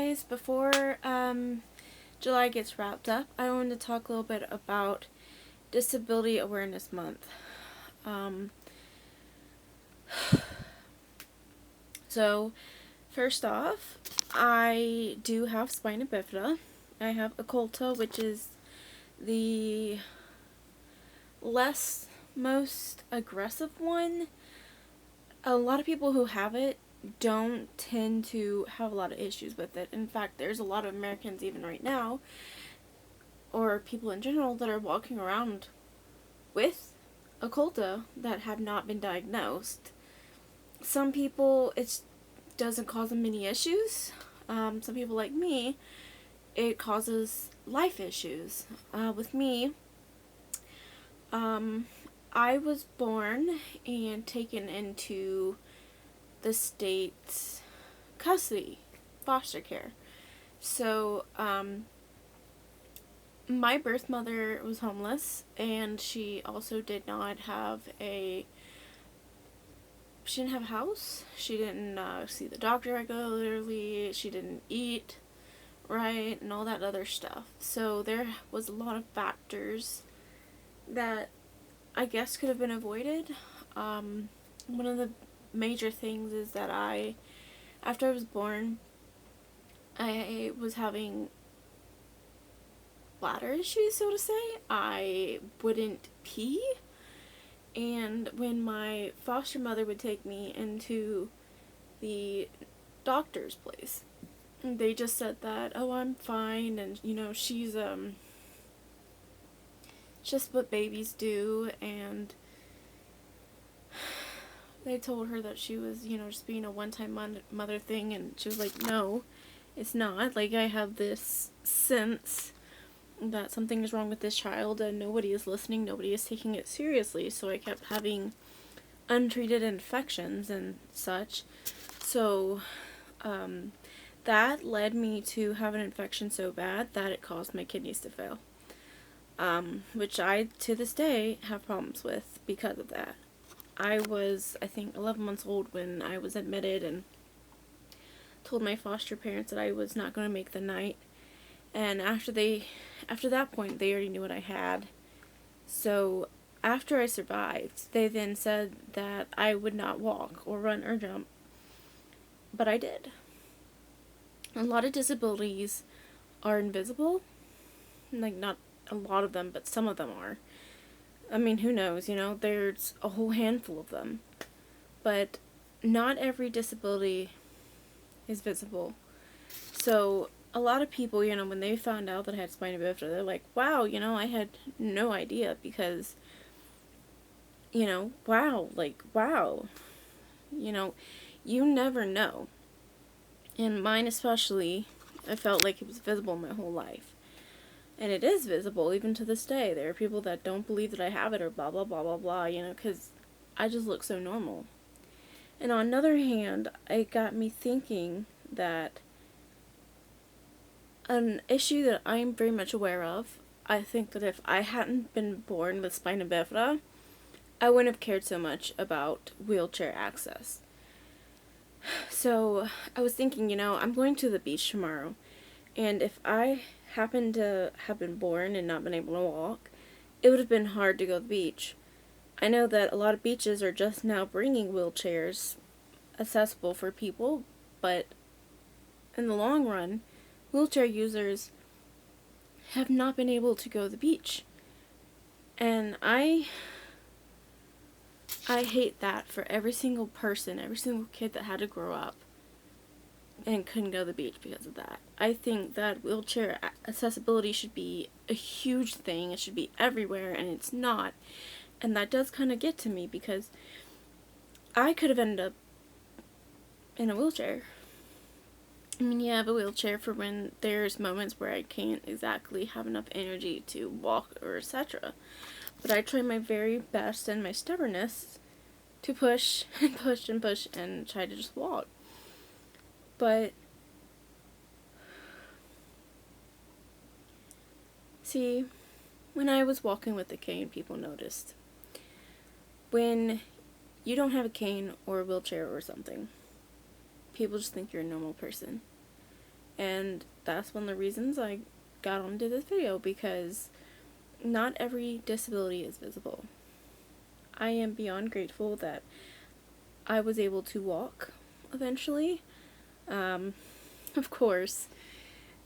guys, before July gets wrapped up, I wanted to talk a little bit about Disability Awareness Month. So, first off, I do have Spina Bifida. I have occulta, which is the most aggressive one. A lot of people who have it don't tend to have a lot of issues with it. In fact, there's a lot of Americans even right now, or people in general, that are walking around with occulta that have not been diagnosed. Some people, it doesn't cause them many issues. Some people like me, it causes life issues. With me, I was born and taken into the state's custody, foster care. So, my birth mother was homeless, and she also did not have she didn't have a house. She didn't see the doctor regularly. She didn't eat right, and all that other stuff. So there was a lot of factors that I guess could have been avoided. One of the major things is that after I was born, I was having bladder issues, so to say. I wouldn't pee, and when my foster mother would take me into the doctor's place, they just said that, oh, I'm fine, and she's just what babies do, and they told her that she was, just being a one-time mother thing, and she was like, no, it's not. Like, I have this sense that something is wrong with this child, and nobody is listening, nobody is taking it seriously, so I kept having untreated infections and such. So, that led me to have an infection so bad that it caused my kidneys to fail. Which I, to this day, have problems with because of that. I was, I think, 11 months old when I was admitted and told my foster parents that I was not going to make the night. And after that point, they already knew what I had. So, after I survived, they then said that I would not walk or run or jump. But I did. A lot of disabilities are invisible. Like, not a lot of them, but some of them are. I mean, who knows, there's a whole handful of them. But not every disability is visible. So, a lot of people, when they found out that I had spina bifida, they're like, wow, I had no idea, because, wow, like, wow. You never know. And mine especially, I felt like it was visible my whole life. And it is visible even to this day. There are people that don't believe that I have it, or blah, blah, blah, blah, blah, because I just look so normal. And on the other hand, it got me thinking that an issue that I'm very much aware of, I think that if I hadn't been born with spina bifida, I wouldn't have cared so much about wheelchair access. So, I was thinking, I'm going to the beach tomorrow, and if I happened to have been born and not been able to walk, it would have been hard to go to the beach. I know that a lot of beaches are just now bringing wheelchairs accessible for people, but in the long run, wheelchair users have not been able to go to the beach. And I hate that for every single person, every single kid that had to grow up and couldn't go to the beach because of that. I think that wheelchair accessibility should be a huge thing. It should be everywhere, and it's not. And that does kind of get to me, because I could have ended up in a wheelchair. I mean, yeah, I have a wheelchair for when there's moments where I can't exactly have enough energy to walk or etc. But I try my very best and my stubbornness to push and push and push and try to just walk. But, see, when I was walking with a cane, people noticed. When you don't have a cane or a wheelchair or something, people just think you're a normal person. And that's one of the reasons I got onto this video, because not every disability is visible. I am beyond grateful that I was able to walk eventually. Of course,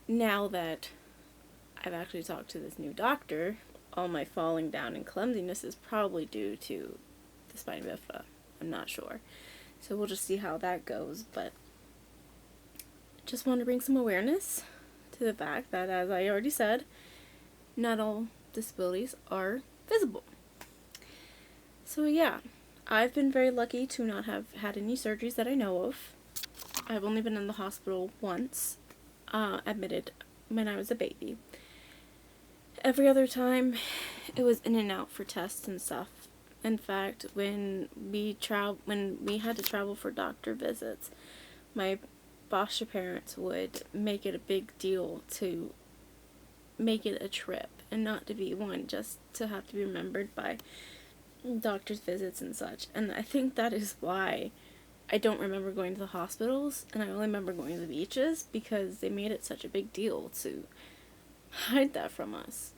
now that I've actually talked to this new doctor, all my falling down and clumsiness is probably due to the spina bifida. I'm not sure. So we'll just see how that goes, but just wanted to bring some awareness to the fact that, as I already said, not all disabilities are visible. So yeah, I've been very lucky to not have had any surgeries that I know of. I've only been in the hospital once, admitted when I was a baby. Every other time, it was in and out for tests and stuff. In fact, when we had to travel for doctor visits, my foster parents would make it a big deal to make it a trip, and not to be one just to have to be remembered by doctor's visits and such. And I think that is why I don't remember going to the hospitals, and I only remember going to the beaches, because they made it such a big deal to hide that from us.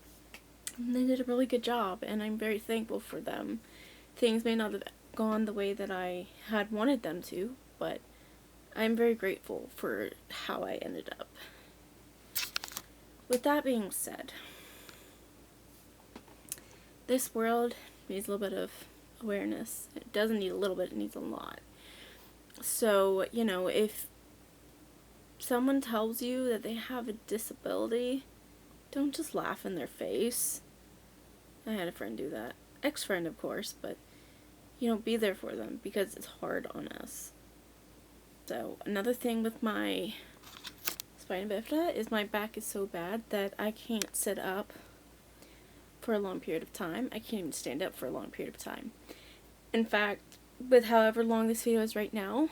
And they did a really good job, and I'm very thankful for them. Things may not have gone the way that I had wanted them to, but I'm very grateful for how I ended up. With that being said, this world needs a little bit of awareness. It doesn't need a little bit, it needs a lot. So, you know, if someone tells you that they have a disability, don't just laugh in their face. I had a friend do that. Ex-friend, of course, but, you know, be there for them, because it's hard on us. So, another thing with my spina bifida is my back is so bad that I can't sit up for a long period of time. I can't even stand up for a long period of time. In fact, with however long this video is right now,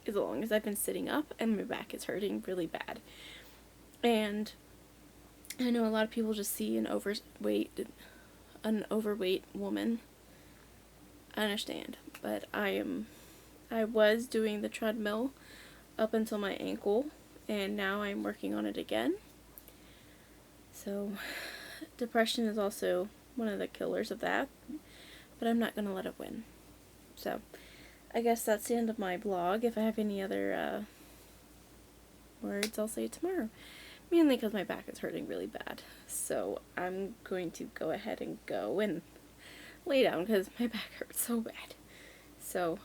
as long as I've been sitting up, and my back is hurting really bad. And I know a lot of people just see an overweight woman. I understand, but I was doing the treadmill up until my ankle, and now I'm working on it again. So depression is also one of the killers of that, but I'm not going to let it win. So I guess that's the end of my blog. If I have any other words, I'll say it tomorrow. Mainly because my back is hurting really bad. So I'm going to go ahead and go and lay down because my back hurts so bad. So,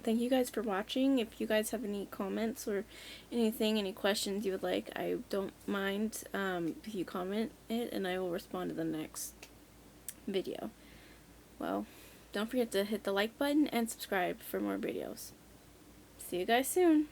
thank you guys for watching. If you guys have any comments or anything, any questions you would like, I don't mind if you comment it, and I will respond to the next video. Well, don't forget to hit the like button and subscribe for more videos. See you guys soon.